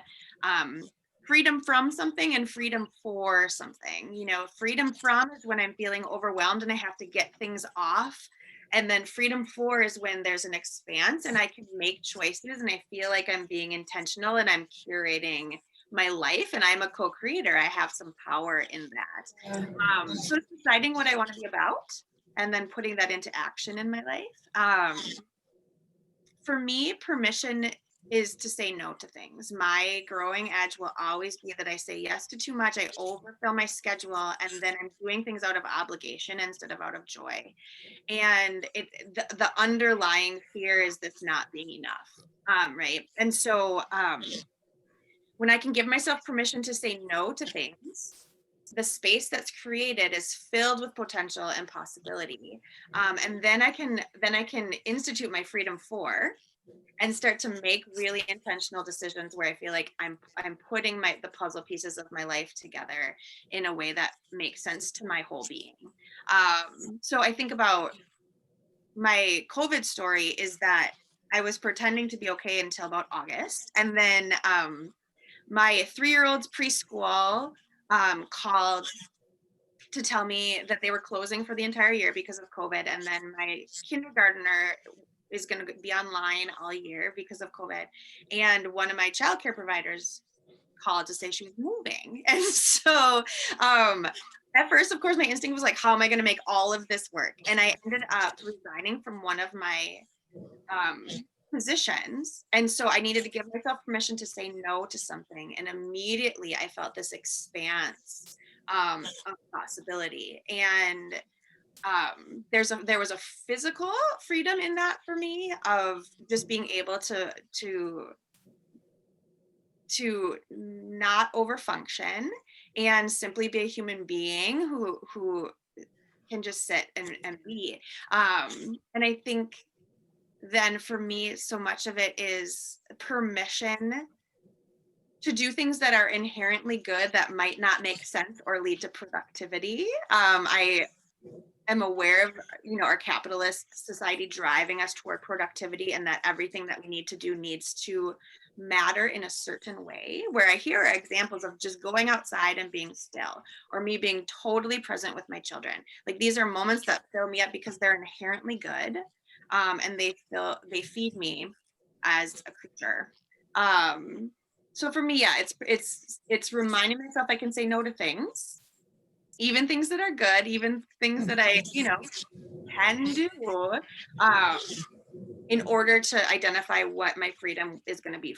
freedom from something and freedom for something, freedom from is when I'm feeling overwhelmed and I have to get things off. And then freedom for is when there's an expanse and I can make choices and I feel like I'm being intentional and I'm curating my life and I'm a co-creator. I have some power in that. So it's deciding what I want to be about and then putting that into action in my life. For me, permission is to say no to things. My growing edge will always be that I say yes to too much. I overfill my schedule and then I'm doing things out of obligation instead of out of joy. And the underlying fear is this not being enough, right? And so when I can give myself permission to say no to things, the space that's created is filled with potential and possibility. And then I can institute my freedom for and start to make really intentional decisions where I feel like I'm putting the puzzle pieces of my life together in a way that makes sense to my whole being. So I think about my COVID story is that I was pretending to be okay until about August. And then my 3-year-old's preschool called to tell me that they were closing for the entire year because of COVID. And then my kindergartner is going to be online all year because of COVID. And one of my childcare providers called to say she was moving. And so at first, of course, my instinct was like, how am I going to make all of this work? And I ended up resigning from one of my positions. And so I needed to give myself permission to say no to something. And immediately I felt this expanse of possibility. And there was a physical freedom in that for me of just being able to not overfunction and simply be a human being who can just sit and be. And I think then for me, so much of it is permission to do things that are inherently good that might not make sense or lead to productivity. I am aware of, our capitalist society driving us toward productivity, and that everything that we need to do needs to matter in a certain way, where I hear examples of just going outside and being still, or me being totally present with my children. Like, these are moments that fill me up because they're inherently good, and they feed me as a creature. So for me, yeah, it's reminding myself I can say no to things, even things that are good, even things that I, can do, in order to identify what my freedom is going to be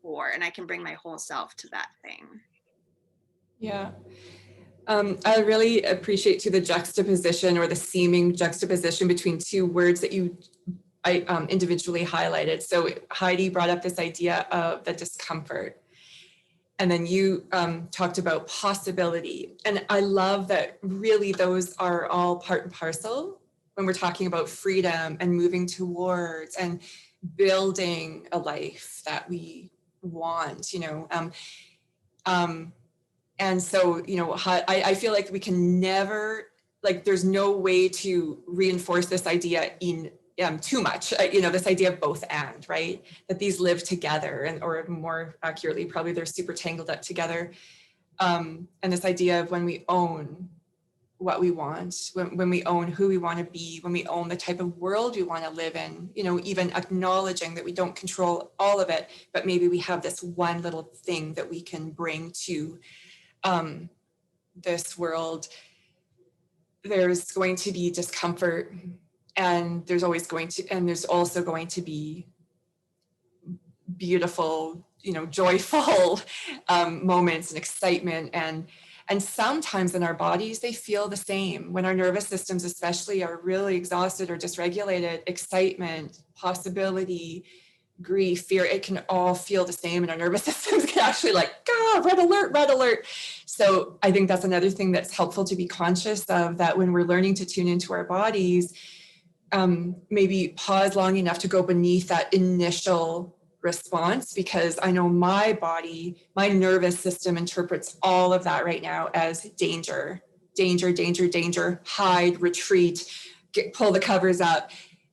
for, and I can bring my whole self to that thing. Yeah. I really appreciate too the juxtaposition, or the seeming juxtaposition, between two words that I individually highlighted. So Heidi brought up this idea of the discomfort, and then you talked about possibility. And I love that really those are all part and parcel when we're talking about freedom and moving towards and building a life that we want, and so, I feel like we can never, like, there's no way to reinforce this idea in too much, this idea of both and, right? That these live together, and, or more accurately, probably they're super tangled up together. And this idea of when we own what we want, when we own who we want to be, when we own the type of world we want to live in, even acknowledging that we don't control all of it, but maybe we have this one little thing that we can bring to this world. There's going to be discomfort, and there's also going to be beautiful, joyful moments and excitement, and sometimes in our bodies they feel the same. When our nervous systems especially are really exhausted or dysregulated, excitement, possibility, grief, fear, it can all feel the same, and our nervous systems can actually red alert. So I think that's another thing that's helpful to be conscious of, that when we're learning to tune into our bodies, maybe pause long enough to go beneath that initial response, because I know my body, my nervous system interprets all of that right now as danger, hide, retreat, pull the covers up.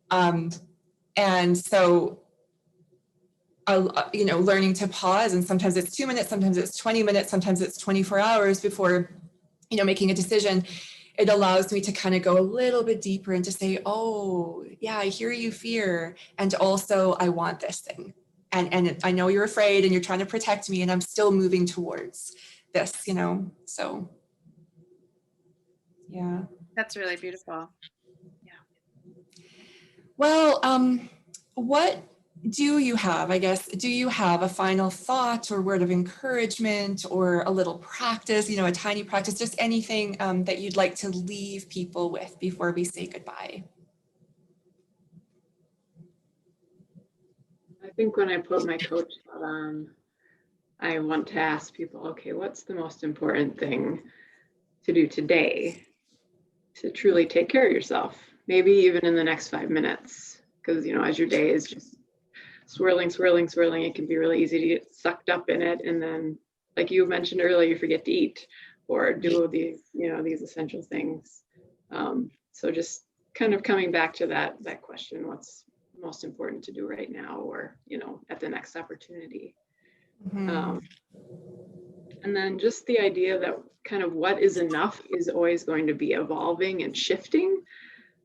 And so learning to pause, and sometimes it's 2 minutes, sometimes it's 20 minutes, sometimes it's 24 hours before, making a decision. It allows me to kind of go a little bit deeper and to say, oh yeah, I hear you, fear. And also I want this thing. And I know you're afraid and you're trying to protect me, and I'm still moving towards this, so yeah. That's really beautiful. Yeah. Well, what do you have, do you have a final thought or word of encouragement, or a little practice, a tiny practice, just anything that you'd like to leave people with before we say goodbye? I think when I put my coach hat on, I want to ask people, okay, what's the most important thing to do today to truly take care of yourself? Maybe even in the next 5 minutes, because, as your day is just swirling, it can be really easy to get sucked up in it. And then, like you mentioned earlier, you forget to eat or do these, these essential things. So just kind of coming back to that question, what's most important to do right now, or, at the next opportunity. Mhm. And then just the idea that kind of what is enough is always going to be evolving and shifting.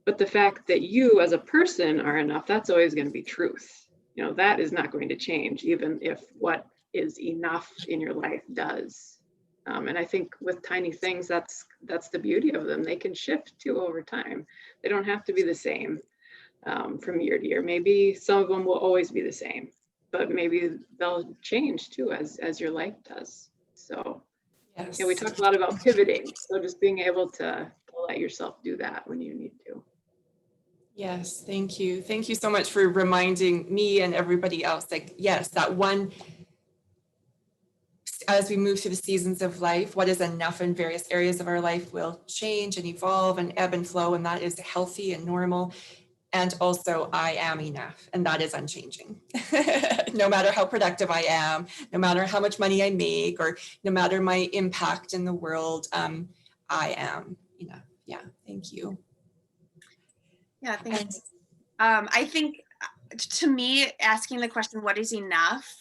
But the fact that you as a person are enough, that's always going to be truth. That is not going to change, even if what is enough in your life does. And I think with tiny things, that's the beauty of them. They can shift too over time. They don't have to be the same from year to year. Maybe some of them will always be the same, but maybe they'll change too as your life does. So Yes. we talk a lot about pivoting. So just being able to let yourself do that when you need to. Yes, thank you. Thank you so much for reminding me and everybody else. Like, yes, that one, as we move through the seasons of life, what is enough in various areas of our life will change and evolve and ebb and flow, and that is healthy and normal. And also, I am enough, and that is unchanging. No matter how productive I am, no matter how much money I make, or no matter my impact in the world, I am enough. Yeah, thank you. Yeah, thank you. I think to me, asking the question, what is enough,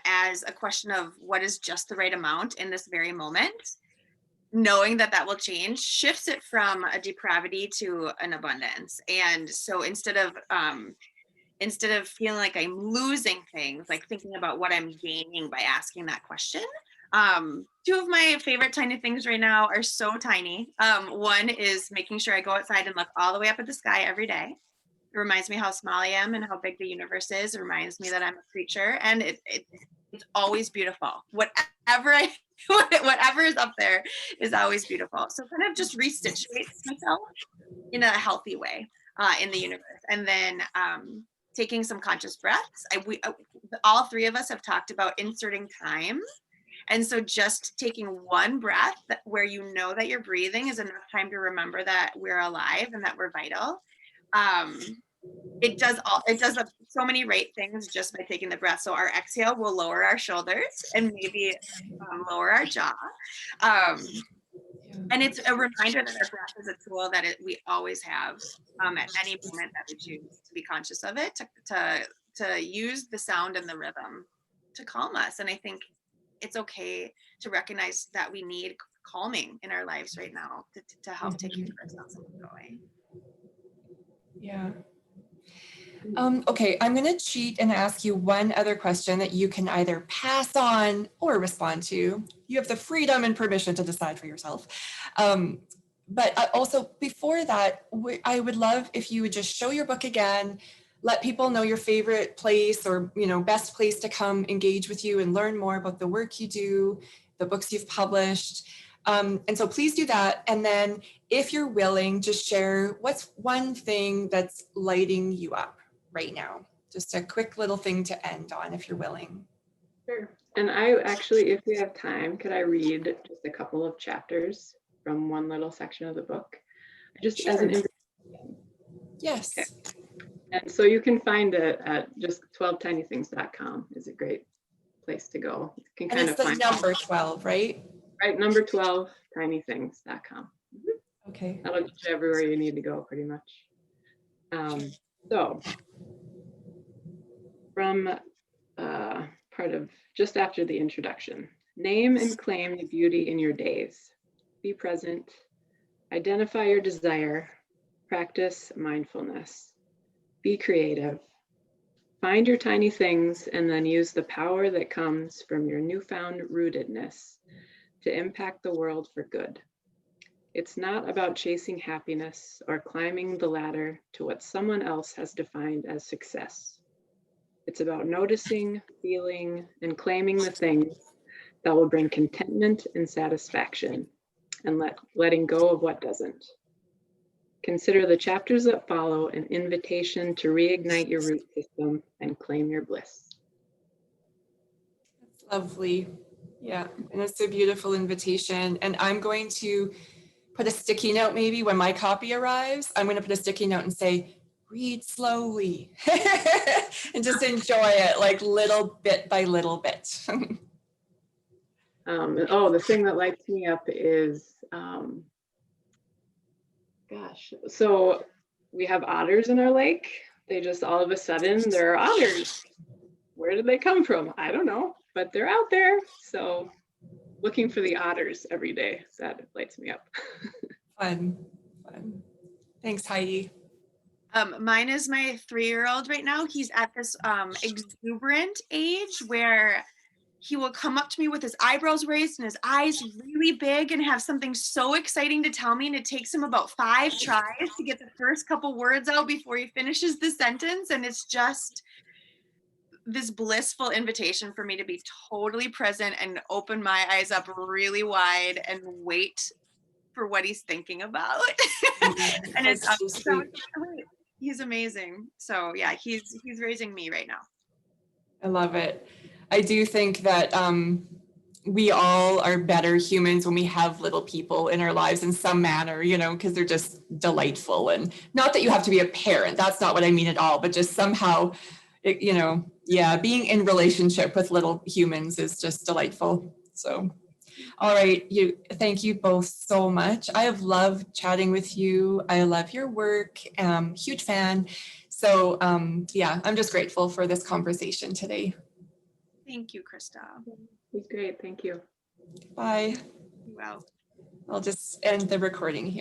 as a question of what is just the right amount in this very moment, knowing that will change, shifts it from a depravity to an abundance. And so instead of feeling like I'm losing things, like thinking about what I'm gaining by asking that question. Two of my favorite tiny things right now are so tiny. One is making sure I go outside and look all the way up at the sky every day. It reminds me how small I am and how big the universe is. It reminds me that I'm a creature, and it's always beautiful. Whatever is up there is always beautiful. So kind of just re-situates myself in a healthy way in the universe. And then taking some conscious breaths. All three of us have talked about inserting time. And so just taking one breath where you know that you're breathing is enough time to remember that we're alive and that we're vital. It does so many right things just by taking the breath. So our exhale will lower our shoulders and maybe lower our jaw. And it's a reminder that our breath is a tool that we always have at any moment that we choose to be conscious of it, to use the sound and the rhythm to calm us. And I think it's okay to recognize that we need calming in our lives right now to help take care of ourselves and keep going. Yeah. Okay, I'm going to cheat and ask you one other question that you can either pass on or respond to. You have the freedom and permission to decide for yourself. But also before that, I would love if you would just show your book again, let people know your favorite place or, best place to come engage with you and learn more about the work you do, the books you've published. And so please do that. And then if you're willing, just share what's one thing that's lighting you up right now. Just a quick little thing to end on if you're willing. Sure. And I actually, if we have time, could I read just a couple of chapters from one little section of the book? Just Sure. as an invitation. Yes. Okay. And so you can find it at just 12tinythings.com is a great place to go. You can And it's the number 12, right? Right, number 12, tinythings.com. Okay. That'll get you everywhere you need to go pretty much. So from part of just after the introduction, name and claim the beauty in your days. Be present, identify your desire, practice mindfulness, be creative, find your tiny things, and then use the power that comes from your newfound rootedness to impact the world for good. It's not about chasing happiness or climbing the ladder to what someone else has defined as success. It's about noticing, feeling, and claiming the things that will bring contentment and satisfaction, and letting go of what doesn't. Consider the chapters that follow an invitation to reignite your root system and claim your bliss. That's lovely. Yeah, and it's a beautiful invitation. And I'm going to put a sticky note maybe when my copy arrives. I'm going to put a sticky note and say, read slowly and just enjoy it like little bit by little bit. The thing that lights me up is gosh. So we have otters in our lake. They just all of a sudden, there are otters. Where did they come from? I don't know, but they're out there. So looking for the otters every day, that lights me up. Fun, fun. Thanks, Heidi. Mine is my 3-year-old right now. He's at this exuberant age where he will come up to me with his eyebrows raised and his eyes really big and have something so exciting to tell me. And it takes him about 5 tries to get the first couple words out before he finishes the sentence. And it's just this blissful invitation for me to be totally present and open my eyes up really wide and wait for what he's thinking about. And it's That's so sweet. he's amazing. So yeah, he's raising me right now. I love it. I do think that we all are better humans when we have little people in our lives in some manner, you know, because they're just delightful. And not that you have to be a parent, that's not what I mean at all, but just somehow, you know, yeah, being in relationship with little humans is just delightful. So, all right, thank you both so much. I have loved chatting with you. I love your work. Huge fan. So yeah, I'm just grateful for this conversation today. Thank you, Krista. It was great. Thank you. Bye. Wow. I'll just end the recording here.